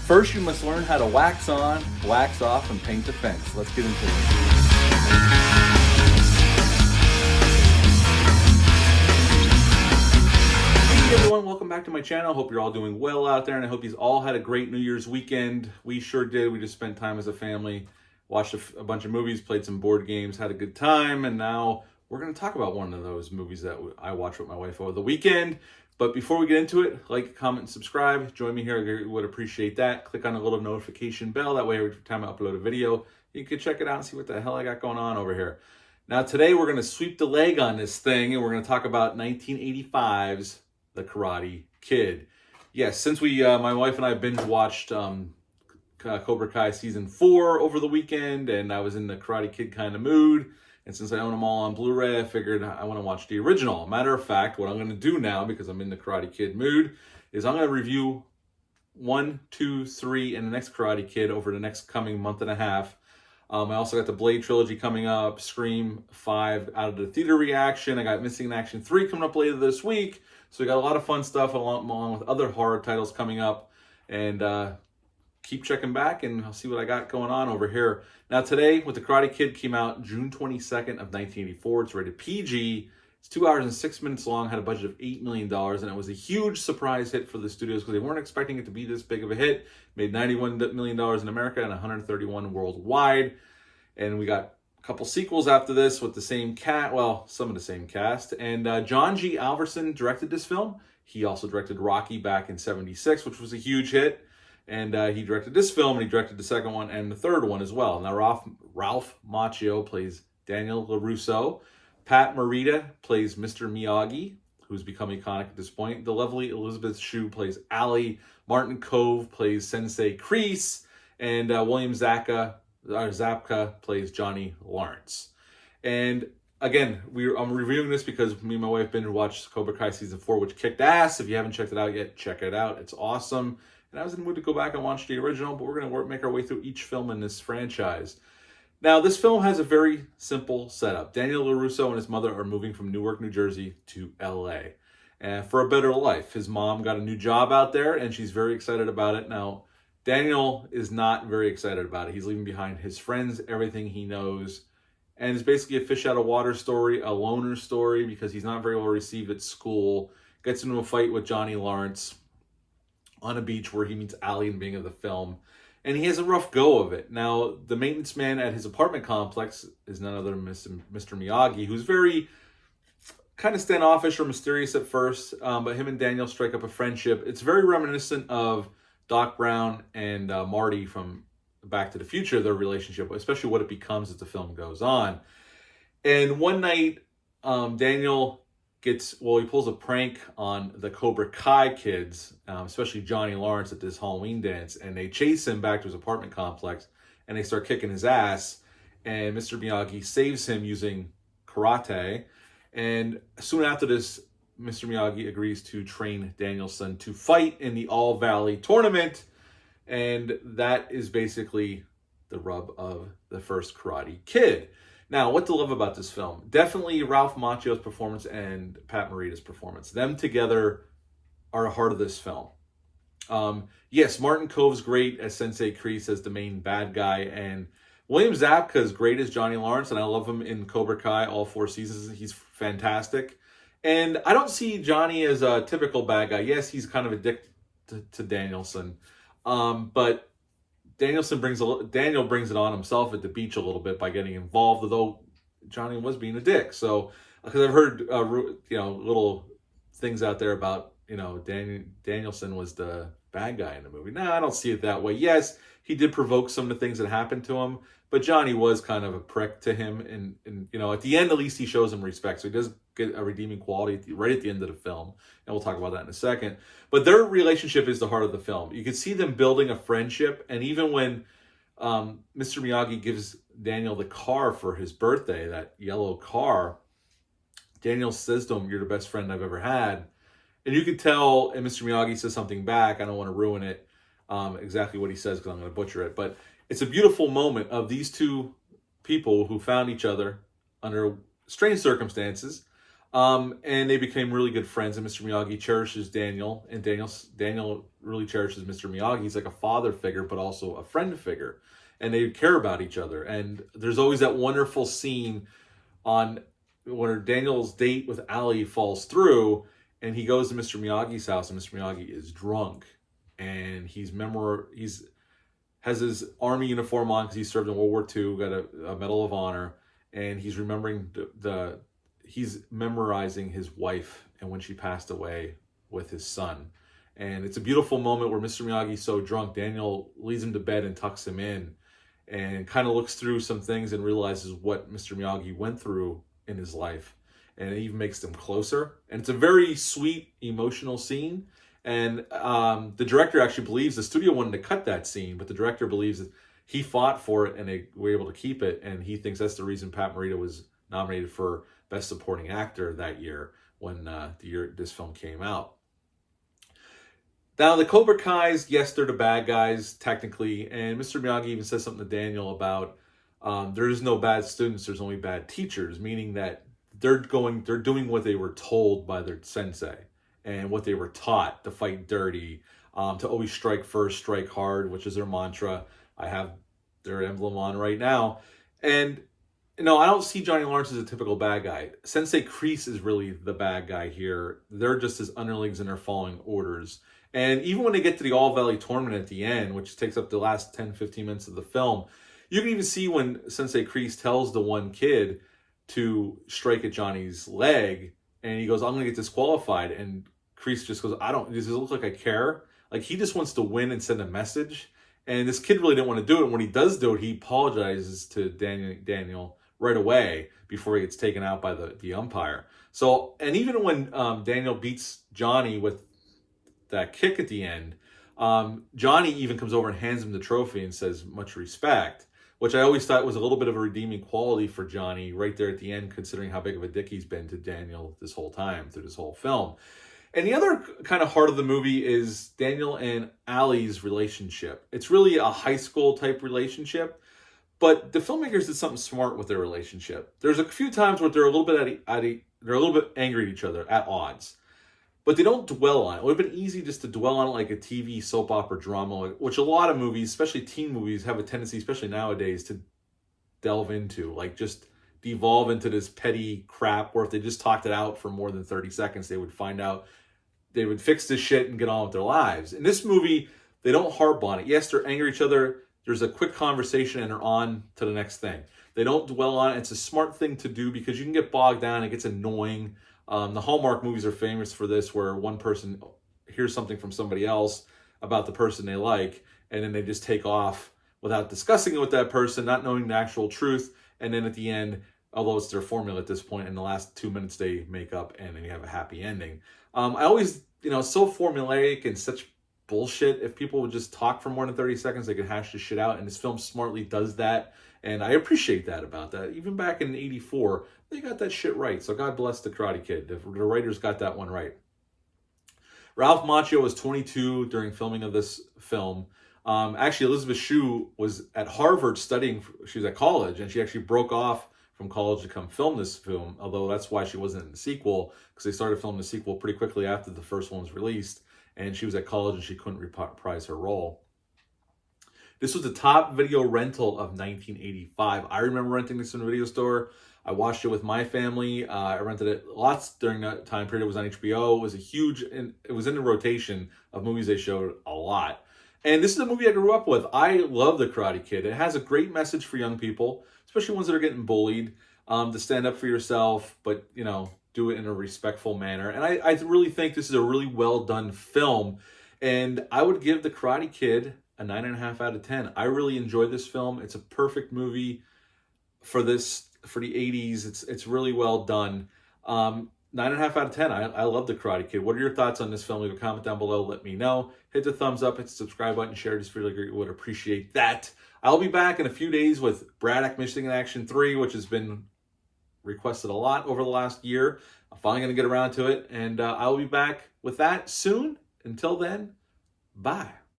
First, you must learn how to wax on, wax off, and paint the fence. Let's get into it. Hey everyone, welcome back to my channel. Hope you're all doing well out there, and I hope you all had a great New Year's weekend. We sure did. We just spent time as a family, watched a bunch of movies, played some board games, had a good time, and now we're going to talk about one of those movies that I watched with my wife over the weekend. But before we get into it, like, comment, and subscribe. Join me here. I would appreciate that. Click on the little notification bell. That way, every time I upload a video, you can check it out and see what the hell I got going on over here. Now, today, we're going to sweep the leg on this thing, and we're going to talk about 1985's The Karate Kid. Yes, since my wife and I binge-watched Cobra Kai Season 4 over the weekend, and I was in the Karate Kid kind of mood. And since I own them all on Blu-ray, I figured I want to watch the original. Matter of fact, what I'm going to do now, because I'm in the Karate Kid mood, is I'm going to review 1, 2, 3, and the next Karate Kid over the next coming month and a half. I also got the Blade trilogy coming up, Scream 5 out of the theater reaction. I got Missing in Action 3 coming up later this week. So we got a lot of fun stuff along with other horror titles coming up. And keep checking back, and I'll see what I got going on over here. Now today, with The Karate Kid, came out June 22nd of 1984. It's rated PG. It's 2 hours and 6 minutes long, had a budget of $8 million, and it was a huge surprise hit for the studios because they weren't expecting it to be this big of a hit. Made $91 million in America and $131 million worldwide. And we got a couple sequels after this with the same some of the same cast. And John G. Alverson directed this film. He also directed Rocky back in '76, which was a huge hit. And he directed this film, and he directed the second one and the third one as well. Now, Ralph Macchio plays Daniel LaRusso. Pat Morita plays Mr. Miyagi, who's become iconic at this point. The lovely Elizabeth Shue plays Allie. Martin Kove plays Sensei Kreese. And William Zabka plays Johnny Lawrence. And again, I'm reviewing this because me and my wife binge watched Cobra Kai Season 4, which kicked ass. If you haven't checked it out yet, check it out. It's awesome. And I was in the mood to go back and watch the original, but we're going to make our way through each film in this franchise. Now, this film has a very simple setup. Daniel LaRusso and his mother are moving from Newark, New Jersey to LA for a better life. His mom got a new job out there, and she's very excited about it. Now, Daniel is not very excited about it. He's leaving behind his friends, everything he knows. And it's basically a fish out of water story, a loner story, because he's not very well received at school. Gets into a fight with Johnny Lawrence on a beach where he meets Allie in the beginning of the film. And he has a rough go of it. Now, the maintenance man at his apartment complex is none other than Mr. Miyagi, who's very kind of standoffish or mysterious at first, but him and Daniel strike up a friendship. It's very reminiscent of Doc Brown and Marty from Back to the Future, their relationship, especially what it becomes as the film goes on. And one night, Daniel he pulls a prank on the Cobra Kai kids, especially Johnny Lawrence at this Halloween dance, and they chase him back to his apartment complex, and they start kicking his ass, and Mr. Miyagi saves him using karate, and soon after this, Mr. Miyagi agrees to train Danielson to fight in the All Valley tournament, and that is basically the rub of the first Karate Kid. Now, what to love about this film? Definitely Ralph Macchio's performance and Pat Morita's performance. Them together are the heart of this film. Yes, Martin Kove's great as Sensei Kreese, as the main bad guy, and William Zabka is great as Johnny Lawrence, and I love him in Cobra Kai all 4 seasons. He's fantastic. And I don't see Johnny as a typical bad guy. Yes, he's kind of addicted to Danielson, but Daniel brings it on himself at the beach a little bit by getting involved, although Johnny was being a dick. So, because I've heard little things out there about Danielson was the bad guy in the movie. No, I don't see it that way. Yes, he did provoke some of the things that happened to him, but Johnny was kind of a prick to him, and at the end at least he shows him respect. So he does get a redeeming quality right at the end of the film, and we'll talk about that in a second. But their relationship is the heart of the film. You can see them building a friendship, and even when Mr. Miyagi gives Daniel the car for his birthday, that yellow car, Daniel says to him, "You're the best friend I've ever had." And you could tell, and Mr. Miyagi says something back. I don't want to ruin it, exactly what he says, because I'm going to butcher it. But it's a beautiful moment of these two people who found each other under strange circumstances. And they became really good friends, and Mr. Miyagi cherishes Daniel, and Daniel really cherishes Mr. Miyagi. He's like a father figure, but also a friend figure, and they care about each other. And there's always that wonderful scene on where Daniel's date with Ali falls through, and he goes to Mr. Miyagi's house, and Mr. Miyagi is drunk, and he's has his army uniform on because he served in World War II, got a Medal of Honor, and he's remembering he's memorizing his wife and when she passed away with his son. And it's a beautiful moment where Mr. Miyagi's so drunk, Daniel leads him to bed and tucks him in and kind of looks through some things and realizes what Mr. Miyagi went through in his life. And it even makes them closer. And it's a very sweet, emotional scene. And the director actually believes the studio wanted to cut that scene, but the director believes that he fought for it and they were able to keep it. And he thinks that's the reason Pat Morita was nominated for Best Supporting Actor that year when this film came out. Now, the Cobra Kais, yes, they're the bad guys, technically. And Mr. Miyagi even says something to Daniel about there is no bad students, there's only bad teachers, meaning that they're doing what they were told by their sensei and what they were taught, to fight dirty, to always strike first, strike hard, which is their mantra. I have their emblem on right now. And no, I don't see Johnny Lawrence as a typical bad guy. Sensei Kreese is really the bad guy here. They're just his underlings and they're following orders. And even when they get to the All Valley tournament at the end, which takes up the last 10, 15 minutes of the film, you can even see when Sensei Kreese tells the one kid to strike at Johnny's leg, and he goes, I'm going to get disqualified. And Kreese just goes, does it look like I care? Like, he just wants to win and send a message. And this kid really didn't want to do it. And when he does do it, he apologizes to Daniel right away before he gets taken out by the umpire. So, and even when Daniel beats Johnny with that kick at the end, Johnny even comes over and hands him the trophy and says, much respect, which I always thought was a little bit of a redeeming quality for Johnny right there at the end, considering how big of a dick he's been to Daniel this whole time, through this whole film. And the other kind of heart of the movie is Daniel and Ali's relationship. It's really a high school type relationship, but the filmmakers did something smart with their relationship. There's a few times where they're a little bit they're a little bit angry at each other, at odds, but they don't dwell on it. It would have been easy just to dwell on it like a TV soap opera drama, which a lot of movies, especially teen movies, have a tendency, especially nowadays, to delve into, like just devolve into this petty crap where if they just talked it out for more than 30 seconds, they would fix this shit and get on with their lives. In this movie, they don't harp on it. Yes, they're angry at each other. There's a quick conversation and they're on to the next thing. They don't dwell on it. It's a smart thing to do because you can get bogged down. It gets annoying. The Hallmark movies are famous for this, where one person hears something from somebody else about the person they like, and then they just take off without discussing it with that person, not knowing the actual truth. And then at the end, although it's their formula at this point, in the last 2 minutes they make up and then you have a happy ending. I always, so formulaic and such bullshit. If people would just talk for more than 30 seconds, they could hash this shit out. And this film smartly does that. And I appreciate that about that. Even back in '84, they got that shit right. So God bless the Karate Kid. The writers got that one right. Ralph Macchio was 22 during filming of this film. Actually, Elizabeth Shue was at Harvard studying. She was at college, and she actually broke off from college to come film this film, although that's why she wasn't in the sequel, because they started filming the sequel pretty quickly after the first one was released, and she was at college and she couldn't reprise her role. This was the top video rental of 1985. I remember renting this in a video store. I watched it with my family. I rented it lots during that time period. It was on HBO. It was in the rotation of movies they showed a lot. And this is a movie I grew up with. I love The Karate Kid. It has a great message for young people, especially ones that are getting bullied, to stand up for yourself, but, do it in a respectful manner. And I really think this is a really well done film. And I would give The Karate Kid a 9.5 out of 10. I really enjoyed this film. It's a perfect movie for the 80s. It's really well done. 9.5 out of 10. I love The Karate Kid. What are your thoughts on this film? Leave a comment down below. Let me know. Hit the thumbs up, hit the subscribe button, share this video. I would appreciate that. I'll be back in a few days with Braddock Missing in Action 3, which has been requested a lot over the last year. I'm finally going to get around to it, and I'll be back with that soon. Until then, bye.